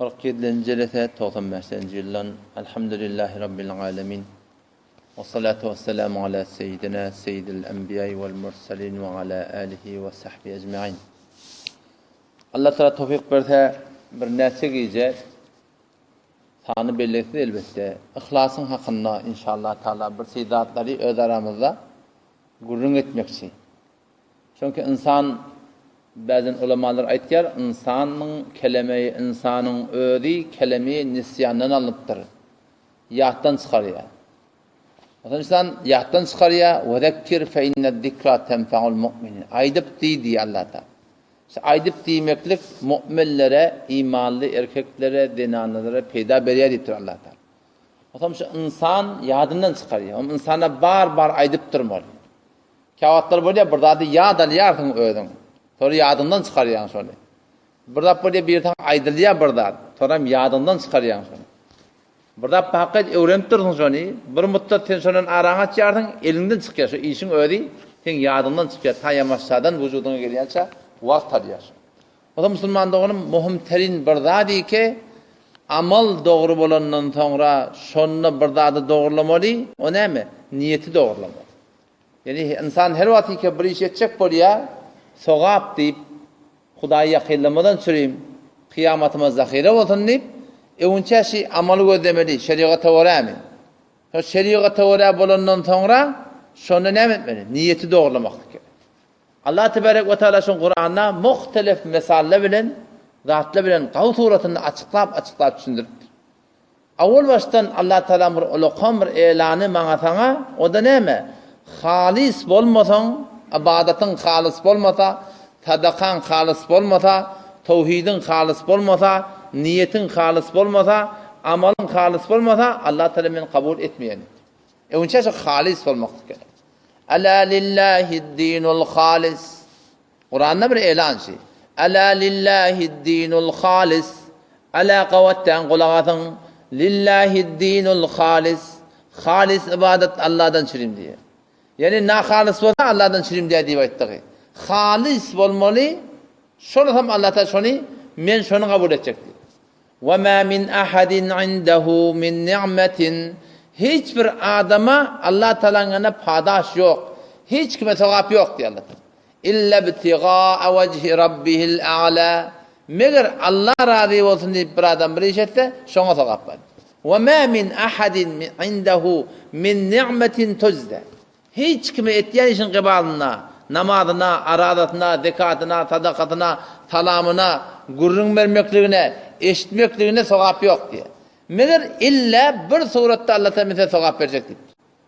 47. jelese 95. yıldan Elhamdülillahi Rabbil alemin. Ve salatu ve selamu ala seyyidina seyyidil enbiya'i vel mursalin ve ala alihi ve sahbihi ecma'in. Allah Teala tevfik verse bir näse giyce sany bellesin elbette. İhlasın hakkında inşallah Teala bir seydatları öz aramızda gurrun etmekçi. Çünkü insan bazen ulemalar aytýar, insanın kelimeyi, insanın özü kelimeyi nisyandan alıptır. Yahtan çıkarıyor. O insan yahtan çıkarıyor. Ve zekkir fe inned zikra tenfa'ul mu'minin. Aydıp diye Allah Teala. Aydıp demeklik müminlere, imanlı erkeklere, dinanlara peyda beriye diyor Allah Teala. O zaman şu insan yadından çıkarıyor. O insana bar aydıp durmalı. Kavatlar böyle burada da yadalyartın ödün. Sonra yadından çıkarıyan sonra. Burada böyle bir tane aydılya burada. Sonra yadından çıkarıyan sonra. Burada hakikat öğrenip dursun sonra. Bir müddet sen sonra arana çağırdın, elinden çıkıyor. Şu işin öyle, sen yadından çıkıyor. Ta yamaçsadan vücuduna geliyorsa vakt alıyorsun. O da Müslüman doğunun muhimterin burada değil ki amal doğru olandan sonra sonuna burada da doğrulamalı. O ne mi? Niyeti doğrulamalı. Yani insan her vakit ki bir iş edecek buraya sogap deyip Hudaýa yakınlamadan süreyim kıyametıma zahire olsun deyip önce şey amalı gözlemeli şeriata öğrenmeli. O şeriata öğren bolandan sonra ne etmeli? Niyeti doğrulamak gerek. Allah Tebarek ve Teala şu Kur'an'da muhtelif mesaller bilen zatlar bilen gav suratını açıklap düşündürüptür. Awal baştan Allah Teala bir ulaqam bir elanı maňa sana o da näme? Halis bolmasan, ibadetin halis bolmasa, sadakan halis bolmasa, tevhidin halis bolmasa, niyetin halis bolmasa, amalın halis bolmasa Allah Teala men kabul etmeýän. Önce şu halis bolmak gerek. Ala lillahi'd-dinul halis. Kur'an'da bir elan şey. Ala lillahi'd-dinul halis. Ala qawattan qulaqatın lillahi'd-dinul halis. Halis ibadet Allah'dan çirim diye. Yani na halis bolsa Allah'dan çirim diye diýip aýtdyk. Halis bolmaly. Şonu hem Allah ta şonu men şonu kabul etjekdi. Ve ma min ahadin indehu min ni'metin. Hiçbir adama Allah Teala'nın padaş yok. Hiç kime sevap yok diye Allah. İlla bitigaa vejhi rabbihil a'la. Meger Allah razı olsun diye bir adam bir iş etse şona sevap var. Ve ma min ahadin indehu min ni'metin tuzda. Hiç kime etdiğin işin kıbalına, namazına, aradatına, zekatına, sadakatına, salamına, gurrun vermekliğine, eşitmekliğine sevap yok diye. Meğer illa bir surette Allah Teala sevap verecektir.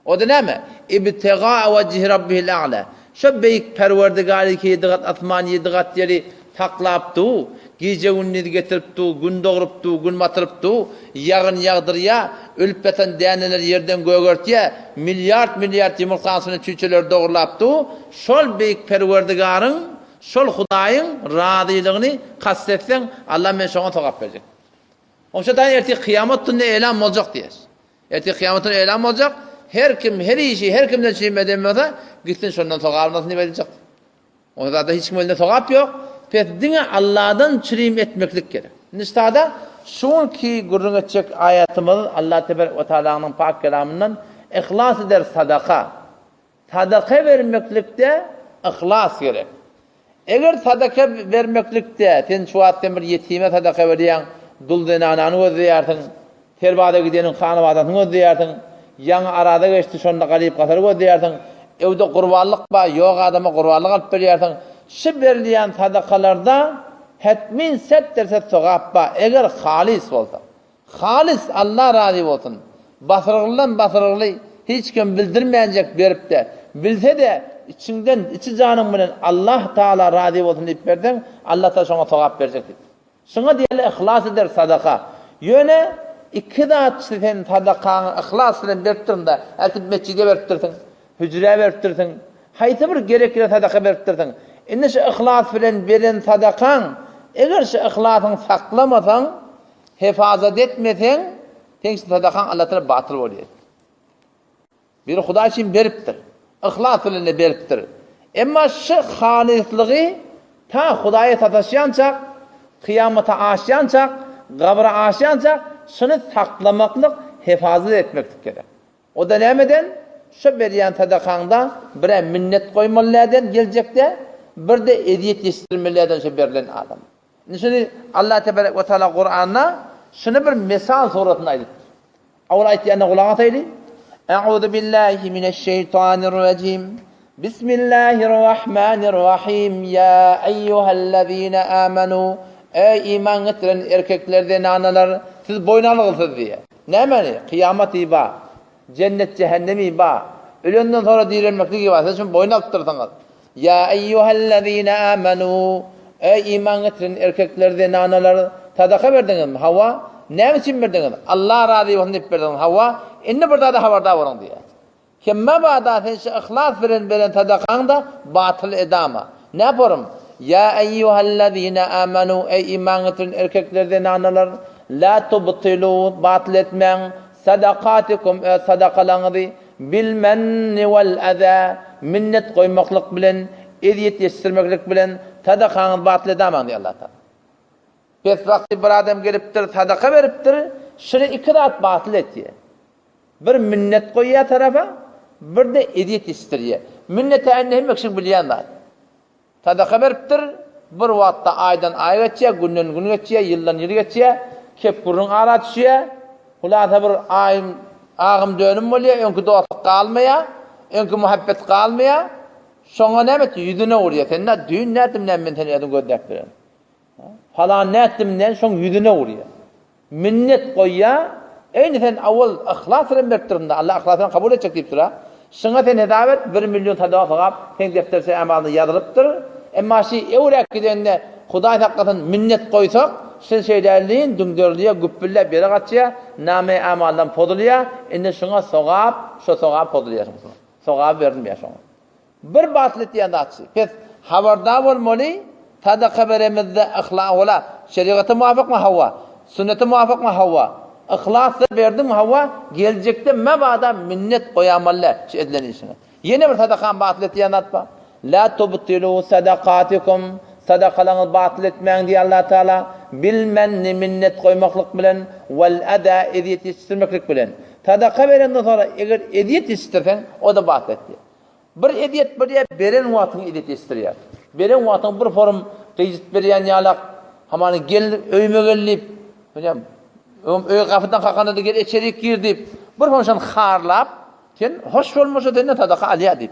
O da ne mi? İbtigaa vejhi rabbihil a'la. Şu büyük Perverdigarı ki yedigat asman yedigat yeri taklaptı, gece gündüz getiripti, gün doğuruptu, gün batırıptı, yağın yağdırıya, ölüp beten deneler yerden göğürtüye, milyar yumurtasını çüçeler doğrulaptı. Şol büyük Perverdigarın, şol Hudaýyň razylığını kastetsen Allah men şoňa sevap verecek. Onça da erti kıyamet günü elan olacak diyor. Erti kıyamet günü elan olacak. Her kim, her işi, her kimden şey edemezse gitsin şundan sokağından ne verecek? O da hiç kimden sokak yok. Fetdine Allah'dan çirim etmeklik gerek. Nistada şun ki gurrun edecek ayetimiz Allah Tebarek ve Teala'nın pak kelamından ihlas eder sadaka. Sadaka vermeklikte ihlas gerek. Eğer sadaka vermeklikte sen şu ayetten bir yetime sadaka veriyen dul denananı özdeyertin, terbada gidenin hanıvadatını özdeyertin, yan arada geçti şonda galip kasarı özdeyertin, evde kurbanlık ba, yok adama kurbanlık alıp veriyertin. Şu verilen sadakalarda hetmin set derset sogap ba, eğer halis olsa, halis Allah razı olsun, basırıqlı, hiç kim bildirmeyecek verip de, bilse de içi canın bilen Allah Teala razı olsun deyip verdin, Allah da şuna sogap verecektir. Şuna diyelim ihlas eder sadaka. Yöne iki dağıt sen sadakanı ihlas ile veriptirin de eltip mescide veriptirsin, hücreye veriptirsin, hayti bir gerekli sadaka veriptirsin. İnne şu ihlas bilen veren sadakan, eğer şu ihlasını saklamasan, hifazat etmesen, sen sadakan Allah Teala batıl oluyor. Bir Hudaý için veriptir. İhlas ile veriptir. Ama şu halisliği ta Hudaýa sataşyançak, kıyamata aşyançak kabra aşancak şunu saklamaklık, hifazet etmeklik gerek. O da nemeden? Şu beriyan sadakanda bir minnet koymalılardan gelecekte, bir de ediyet yetiştirmelerden şu berilen adam. Şimdi Allah Tebarek ve Teala Kur'an'na şunu bir misal suratına ayet. Avul ayet yanına kulağına ataylı. Eûzu billahi mineşşeytanirracim. Bismillahirrahmanirrahim. Ya eyyühellezine amenu. Ey iman getiren erkeklerden analar, siz boynalıqsınız diye. Ne mani? Kıyamet iba. Cennet cehennemi iba. Ölünden sonra dirilmeklik iba. Siz şimdi boynalık tutursanız. Ya eyyühellezine amenu. Ey iman getiren erkeklerden analar, sadaka verdiniz mi? Hava. Ne için verdiniz? Allah razı olsun deyip verdiniz. Hava. İnne burada da havarda olun diye. Kemme bağda sen ihlas veren sadakan da batıl edama. Ne yaparım? Ya eyyühellezine amenu. Ey iman getiren erkeklerden analar, la tubtilu, batıl etmen, sadakatikum, sadakalarınızı bilmenni vel eza, minnet koymaklık bilen, eziyet yetiştirmeklik bilen, sadakanızı batıl edaman diye Allah Teala. Pes vakti bir adam geliptir, sadaka veriptir, şunu iki rahat batıl et diye. Bir minnet koyuyor tarafa, bir de eziyet yetiştiriyor. Minnete ennehim ekşik bilyen da. Sadaka veriptir, bir vakitte aydan ay geçiyor, günden gün geçiyor, yıldan yıl geçiyor, kepkurun ara düşüyor, hulata bir ağım dönüm oluyor, önkü dostluk kalmaya, önkü muhabbet kalmaya, sonra ne yaptı? Yüzüne vuruyor. Sen ne düğün ne ettim ben seni yedim gördük bir. Falan ne ettim ben son yüzüne vuruyor. Minnet koyuyor, aynı sen avval ihlasını vertirinde, Allah ihlasını kabul edecek deyip sıra. Şuna sen hedavet 1 milyon tadava fagab, sen defterse amalını yadırıptır. Ama evrak gidende Huday hakikaten minnet koysak, siz şeylerliğin düngdörlüğe, güppülle bir kaçıya, name amaldan poduluya, indi şuna soğab, şu soğab poduluya. Soğab verdim ya şuna. Bir batıl diyen de açı. Pes havarda olmalı, sadaka veremizde ihlas ola. Şeriatı muvafık mı hava? Sünneti muvafık mı hava? İhlasla verdim hava, gelecekte mebada minnet koyamalı edilen işine. Yeni bir sadakan batıl diyen atma. La tubtilu sadakatikum, sadakalarınızı batıl etmeyin diye Allah Teala. Bilmenni minnet koymaklık bilen, vel eda eziyet yetiştirmeklik bilen. Sadaka verenden sonra eğer eziyet yetiştirsen, o da batıl etti. Bir eziyet bir beren vaatını eziyet yetiştiriyor. Beren vaatını bir form kıyıcıt beriyen yalak, hamanı gel, öyme gelip, öy kafından kalkanı da gel, içeri girdip, bir form şan xarlap, sen hoş olmasa dene sadaka aliyah deyip.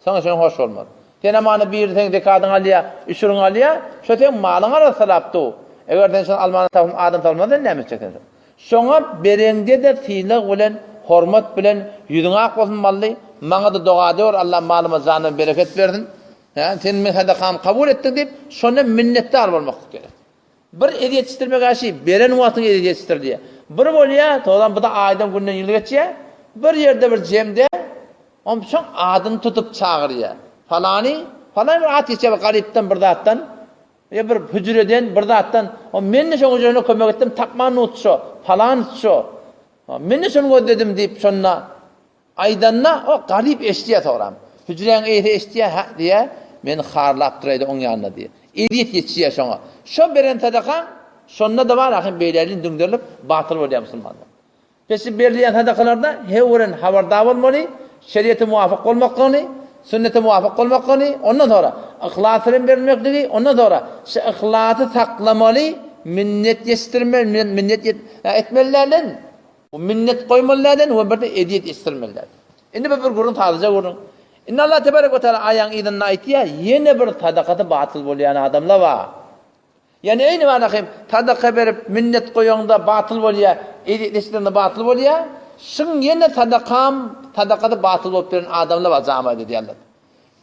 Sana sen hoş olmaz. Sen amanı bir sen dekadın aliyah, üçürün aliyah, şu sen malına da salaptı. Eğer sen almanı adam salmadan ne emeceksin? Sonra berende de fiilik bilen, hormat bilen, yüzüne ak olsun mallı, bana da dua ediyor, Allah malıma zanına bereket verdin. Yani sen min sadakam kabul ettin deyip, sonra minnettar olmak gerek. Bir eziyet yetiştirmek aşı, beren vaatını eziyet yetiştir diye. Bir oluyor, toğlan bu da aydan günden yıl geçiyor, bir yerde bir cemde, onun için adını tutup çağırıyor. Falan bir at geçiyor, garipten bir zattan, ya bir hücreden bir zattan, o men de şonu hücrene kömek ettim, takmanı utşu, falan utşu. Men de şonu dedim deyip şonuna, aydanna o garip eştiye soram. Hücren eğri eştiye diye, men xarlap duraydı onun yanına diye. Eziyet yetişiyor şona. Şu beren sadaka, şonuna da var, ahin beylerliğin düngdürülüp, batıl oluyor Müslümanlar. Peki berliyen sadakalarda, hevren havardar olmalı, şeriatı muvafık olmakını, sünnete muvafık olmakını, ondan sonra ihlasını vermekliği, ondan sonra şu ihlası saklamalı, minnet yetiştirmeli, minnet etmelilerden, minnet koymalılardan ve bir de eziyet yetiştirmelilerden. Şimdi bir gurun tadıca gurun. İnna Allah Tebarek ve Teala ayağın idin ayetiye yeni bir sadakatı batıl bolayan adamlar var. Yani aynı var akım, sadaka verip minnet koyanda batıl boluyor, eziyet yetiştirmede batıl boluyor. Şun yine sadakatı batıl olup veren adamlar var zaman dedi Allah.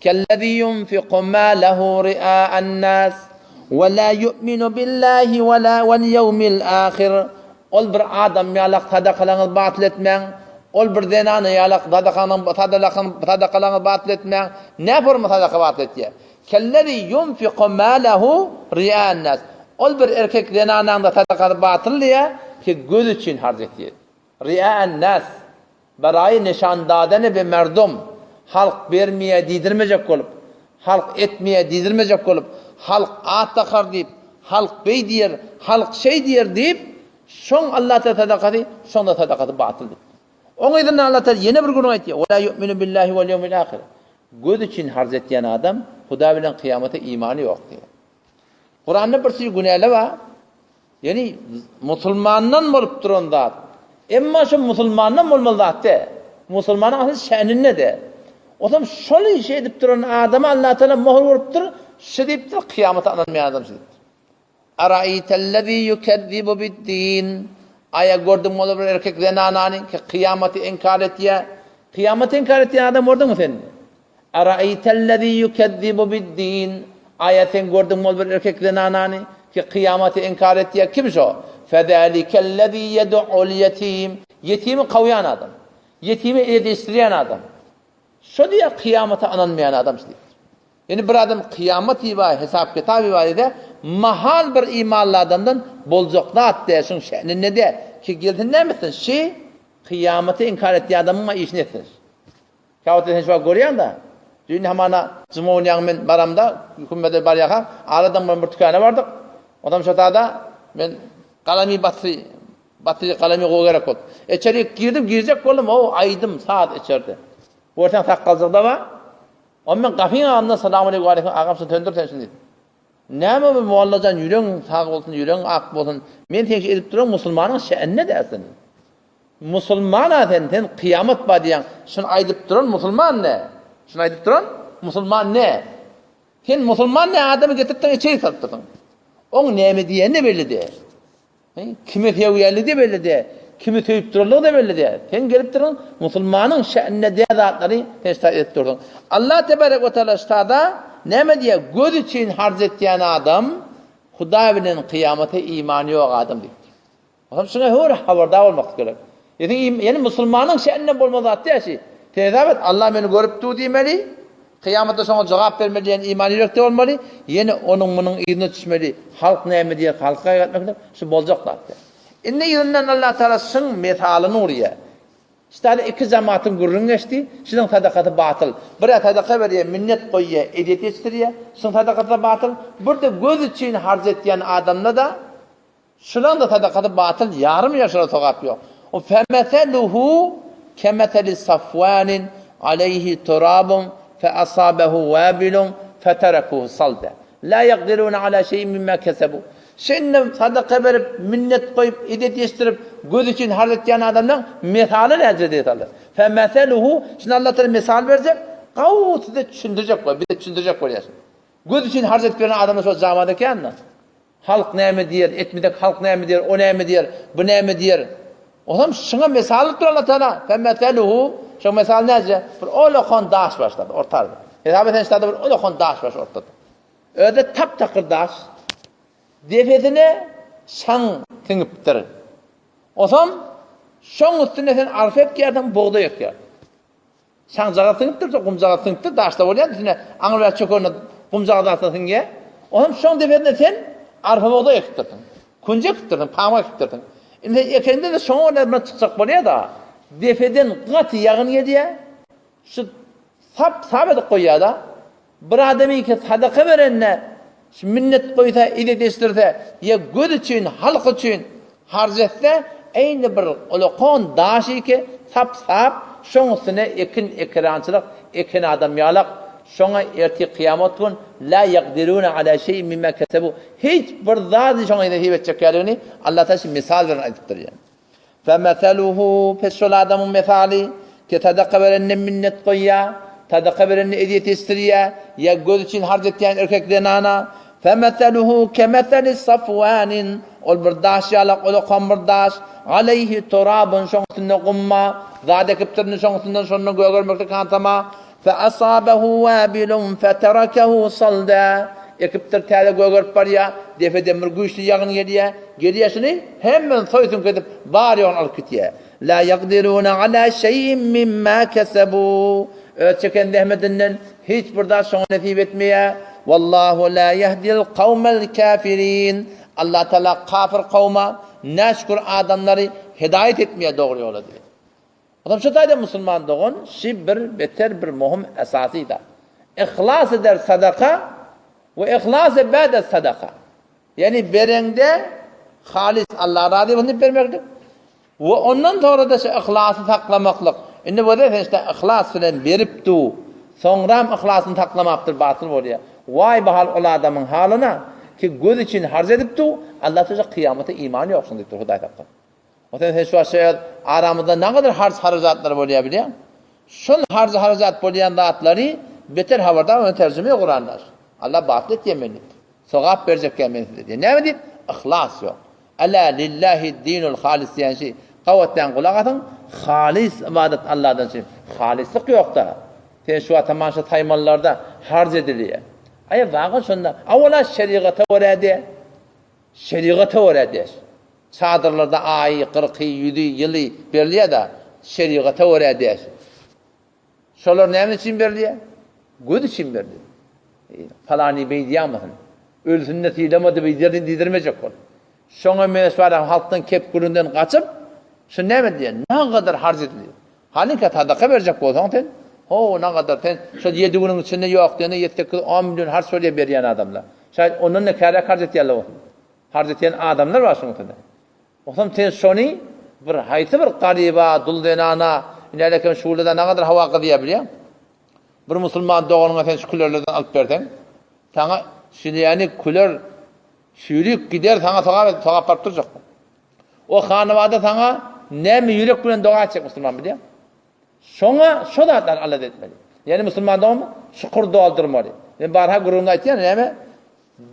Kellezî yunfiqu mâlehu ri'â'an nâs ve lâ yu'minu billâhi ve lâ vel yevmil âkhir. Ol bir adam yalak sadakalarını batıl etmeyen, ol bir denanı yalak sadakalarını batıl etmeyen, ne formu sadaka batıl etiyor? Kellezî yunfiqu mâlehu ri'â'an nâs. Ol bir erkek denanında sadakatı batıl diye ki göz için harc ediyor. Ri'â'an nâs. Barayı nişandadene bir merdum. Halk vermeye didirmeyecek olup, halk etmeye didirmeyecek olup, halk at takar deyip, halk bey diyer, halk şey diyer deyip, Şoň Allah Teala sadakaty, şoň da sadakaty batıl. Oň ýerine Allah Teala ýene bir gün aýtdy. "Wa la yu'minu billahi wal yawmil ahir." Göz için harz etýän adam Huda bilen kıyamata imanı ýok diýer. Kur'an'da bir sürü günahlar var. Yani musulmandan bolup duran zat. Emma şu musulmandan bolmaly zat de. Musulmanyň asly şäni näde? Odam şol iş edip duran adama Allah Teala möhür beripdir. Şu diýipdir kıyamata ananmaýan adam şu. Araýtellezî yukezzibu bid-din. Aya gördüm olar bir erkek zenanany ki kıyamaty inkar etýär. Kıyamaty inkar etýän adam gördüňmi sen? Araýtellezî yukezzibu bid-din. Ayetin gördüm ol bir erkek zenanany ki kıyamaty inkar etýär. Kim şo? Fezâlikellezî yed'ul yetim. Yetimi kawyan adam. Yetimi ediştirýän adam. Şo diýär kıyamata ananmayan adam şi. Yani bir adam kıyamet iba hesap kitap ibadede mahal bir imanlı adamdan boljak zat diýişiň şäni näde? Ki geldi nämesin? Şi kıyameti inkar etýän adamyň işini etdir. Kawatyn şo görýän da. Dün hamana Cumhuriyet men baramda hükümete baryaga aradan bir tükana bardyk. Adam şatada men kalamy batry kalamy gowy gerek boldy. Içeri girdim girecek boldum o aydım saat içeride. Ortadan taqqalzykda ba. O men gafyň ağamdan salam aleykum ağamsy döndürsen dedi. Näme bu muallajan ýüreň sag bolsun, ýüreň ak bolsun. Men teşik edip duran musulmanyň şäni dersin. Musulman sen kıyamet bar diýen, şunu aýdyp duran musulman ne? Şunu aýdyp duran musulman ne? Sen musulman ne adamy getiripden içeri salyp durdun. Oň näme diýeni belli de. Kime feýýärligi belli de. Kimi töýüp durarlygy da belli de. Sen gelip duran musulmanyň şä'nine diýen zatlary teşkil edip durdun. Allah tebarek we taala ştada näme diýär? Göz için harz etýän adam Huda bilen kıyamata imany ýok adam diýär. Adam şuna hör habardar bolmak gerek. Yani musulmanyň şä'nine bolmaz zat diýär. Tezabet Allah meni görüpdi diýmeli. Kıyamata şoňa jogap bermeli, ýani imany ýokda bolmaly. Ýene onuň munyň ýerine düşmeli. Halk näme diýär? Halka gatmakda şu boljak zat. Inne ýönden Allah Taala şoň mesalyny urýar. İşte iki cemaatin gurrun geçti, şunun sadakatı batıl. Biri sadaka berýär, minnet goýýar, edet etdirýär, şunun sadakatı batıl. Burada göz için harz etýän adamda da şunun da sadakatı batıl, yarım ýaşara sogap ýok. O femeseluhu kemeseli safwanin aleyhi turabun fe asabehu wabilun feterekuhu salda. La yaqdiruna ala şeyin mimma kesebu. Şimdi sadaka berip, minnet koyup, edet estirip, göz için harz etýän adamdan mesaly näzir diýerler. Femeseluhu, şimdi Allah Teala mesal berjek, gawut de düşündirjek bolar, bir de düşündirjek bolýar. Göz için harz etýän adamlar şo zamanda ekenmi? Halk näme diýer, etmedek halk näme diýer, o näme diýer, bu näme diýer. Olam şuna mesal dur Allah Teala. Femeseluhu, şo mesal näzir? Bir olakon daş başlady, ortada. Hesabeten ştada bir olakon daş baş ortada. Öde tap takır daş. Defetine şan tüňüpdir. Osam şoň üstüne sen arfep ýerden buğday ekýär. Şan jaga tüňüpdir, gumjaga tüňüpdir, daşda bolýar, üstüne aňyra çökörne gumjaga daşdasyň ge. Osam şoň defetine sen arfa buğday ekdirdin. Kunja ekdirdin, pama ekdirdin. Indi ekende de şoň orada çykjak bolýar da. Defeden gaty ýagyn ýedýär. Şu sabit goýýar da. Bir adamy ki sadaka berenne minnet koysa, edet estirse, ya göz için, halk için harz etse, aynı bir olakon daşı ki sap, şoň üstüne ekin ekrançılık, ekin adam yalak, şoňa erti kıyamet gün, la yaqdiruna ala şeyin mimma kesebu. Hiç bir zat şoňa hibet çekerligini Allah Teala misal veren aýdypdyr ýani. Femeseluhu pesol adamın mesali ki sadaka berenne minnet koyya, sadaka berenne edet estirýär, ya göz için harz etýän erkekden ana femeseluhu kemeseli safwanin ol bir daş ýalak ol qamırdaş aleyhi turabun şoň üstünde gumma zade kiptirni şoň üstünden şonu gögörmekde kantama fe asabehu wabilun feterakahu salda ekiptir täze gögörüp barýa defe demir güýçli ýagyn geriýär şuni hemmen soýsun kedip bar ýol alyp gitýär la yaqdiruna ala şeyin mimma kesebu öçeken dehmedinden hiç bir daş şoň nasip etmeýär. Wallahu la yehdil kavmel kafirin. Allah Teala kafir kavma, naşkur adamları hidayet etmeye doğru yola diyor. Adam şu tayda Müslüman doğun, bir beter bir muhim esasıydı. İhlas eder sadaka ve ihlas ba'de sadaka. Yani berende Halis Allah razı olsun vermekdir. Ve ondan sonra da şu ihlası taklamaklık. Şimdi bu da işte ihlas bilen berip du. Sonram ihlasını taklamaptır batıl oluyor. Vay bahal o adamın halına ki göz için harc edip du. Allah Teala kıyamete iman yoksun dedi Huday Teala. O yüzden şu aşağıya aramızda ne kadar harcatlar oluyor biliyor musun? Şun harcat bolayan zatları beter haberdan onu tercüme Kur'anlar. Allah batıl etmemeli. Sogap verecek gelmeli diye. Ne dedi? İhlas yok. Ala lillahi dinul halis diyen şey. Kavvetten kulak atın. Halis ibadet Allah'tan şey. Halislik yok da. Sen şu atamanşa taymallarda harc ediliyor. Ay vakın şunda. Avvala şeriata öğredi. Şeriata öğredi. Çadırlarda ayı, 40 yüzü, yılı berliyor da şeriata öğredi. Şolar ne için berliyor? Göz için berliyor. Falani bey diyemezsin. Ölsün netiylemadı beylerini didirmeyecek ol. Şoňa mesvadan halktan kep güründen kaçıp şu ne mi diye ne kadar harc ediliyor. Halinka sadaka verecek bolsaň sen o ne kadar sen şu 7 günün içinde yok diye 7-10 milyon harç söyle beriyen adamlar. Şayet onun ne kadar harc etýärler bolsun. Harc etýän adamlar var şoňda. Oňsam sen şonu bir haýsy bir gariba duldenana ineleken şuulada ne kadar hawa gydyýar bilýär. Bir musulman doğanyňa sen şu küllerlerden alyp bersen, taňa şimdi yani küller şüýrük gider taňa sogap barıp durjak. O hanawada taňa näme ýürek bilen doga etjek musulman bilýär. Şoňa şo zatlar Allah etmeli. Yani musulman doğmy şukur doldurmaly. Men barha gurunda aýtýan näme?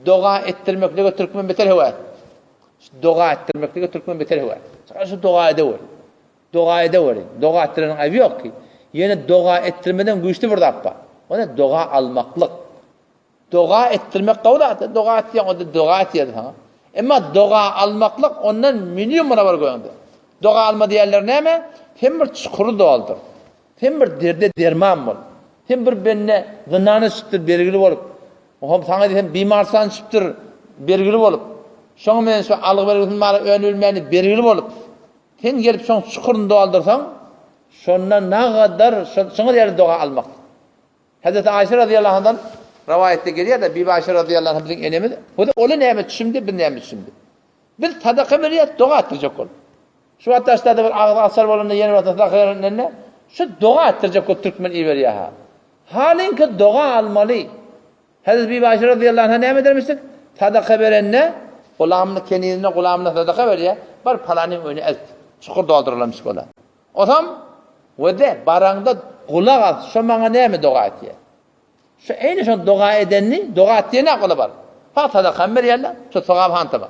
Doga ettirmeklige türkmen beter hewa. Doga ettirmeklige türkmen beter hewa. Şu doga edewer. Doga edewer. Doga ettirenin aýby ýok ki. Yine doga ettirmeden güýçli bir zat bar. Ona doga almaklyk. Doga ettirmek gowlat, doga etýän o doga etýär ha. Emma doga almaklyk ondan milyon barabar goýandy. Doga alma diýerler näme? Hem bir çukuru doldur. Hem bir derde derman bol. Hem bir benne gynany şypdyr belgili bolup. Oňa saňa diýsem bimarsan şypdyr belgili bolup. Şoňa men şu alyg bergin mara önülmeni belgili bolup. Sen gelip şoň çukurunu doldursaň, şondan ne kadar şoňa diýer doga almak. Hazreti Ayşe radıyallahu anhadan rivayette geliyor da Bibi Ayşe radıyallahu anh'ın enemi. O da onu näme düşündi, bir näme düşündi. Bir sadaka berýär, doga etdirjek ol. Şu ataşda da bir asar bolanda ýene bir sadaka berende şu doga etdirjek ol türkmen iberýär ha. Halinki doga almaly. Hazreti Bibi Ayşe radıyallahu anha näme dermişdir? Sadaka berende gulamny kenine gulamna sadaka berýär. Bir palany öňe el çukur doldurulmuş bolar. Otam wede baranda kulak at, şu maňa näme doga etýär? Şu eýne şu doga edenni, doga etýäne akly bar. Fatada hammer ýerler, şu sogap hantaba.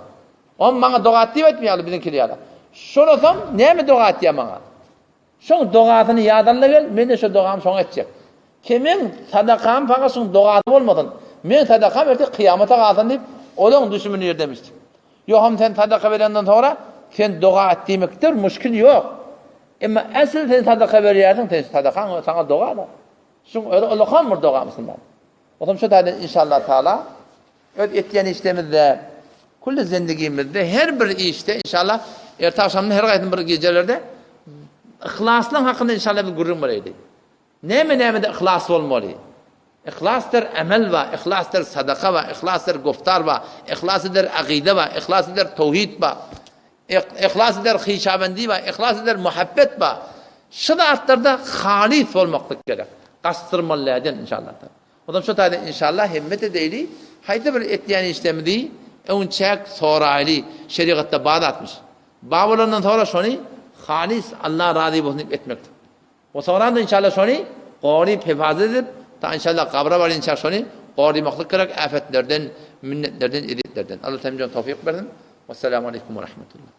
On maňa doga etýär etmeýär bizimki ýerler. Şonasam näme doga etýär maňa? Şoň dogatyny ýadanla gel, mende şu dogam şoň etjek. Kimin sadakam fakat şoň dogaty bolmadyn. Men sadakam erdi kıyamata galsyn diýip, olaň düşmüni ýer demişdi. Ýok, sen sadaka berenden sonra sen doga etdiýmekdir, müşkil ýok. Emma asl sen sadaka berýärdiň, sen sadakaň saňa doga da. Şoň Allah'ın mur doga musulman. Otam şu taýda inşallah taala öt etýän işlemizde, kulli zindegimizde her bir işte inşallah erta akşamda her gaýtyn bir gejelerde ihlasyň hakynda inşallah bir gurrun bolýdy. Näme-näme de ihlas bolmaly. İhlasdır amel we, ihlasdır sadaka we, ihlasdır guftar we, ihlasdır aqide we, ihlasdır tawhid we, ihlasdır hiçabendi we, ihlasdır muhabbet we. Şu zatlarda halis bolmaklyk gerek. Gastırmalardan inşallah. Odan şu taýda inşallah himmet edeyli. Haýda bir etýän işlemdi, öňçäk soraýly şeriatda bad atmış. Babalarından sonra şonu halis Allah razı bolsun etmekdir. O sonra inşallah şonu gorip hifazat edip ta inşallah kabra bar inşallah şonu gorimaklyk gerek afetlerden, minnetlerden, editlerden. Allah temizden tawfik bersin. Vesselamu aleyküm ve rahmetullah.